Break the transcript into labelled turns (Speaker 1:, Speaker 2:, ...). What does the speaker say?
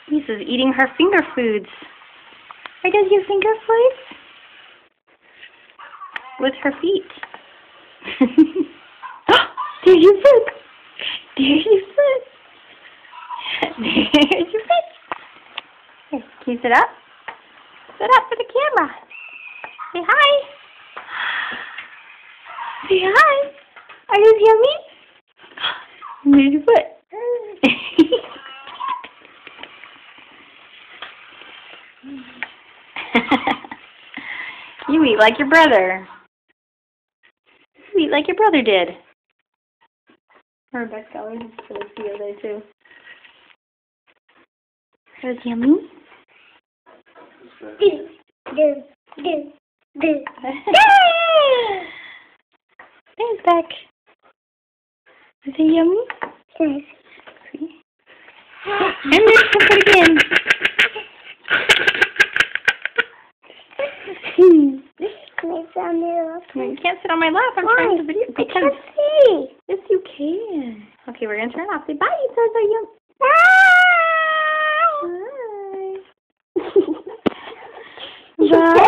Speaker 1: Lisa's eating her finger foods. Why does your finger foods? With her feet. There's your food. There's your food. There's your food. Here, can you sit up? Sit up for the camera. Say hi. Say hi. Are you yummy? There's your foot. You eat like your brother. You eat like your brother did. Rebecca's going to put a seal there too. That was yummy. There's Beck. Is it yummy?
Speaker 2: Yes.
Speaker 1: And there's the foot again. You can't sit on my lap. I'm trying to video. Because
Speaker 2: I can't see.
Speaker 1: Yes, you can. Okay, we're gonna turn it off. Say bye. It says that you. Bye. Bye.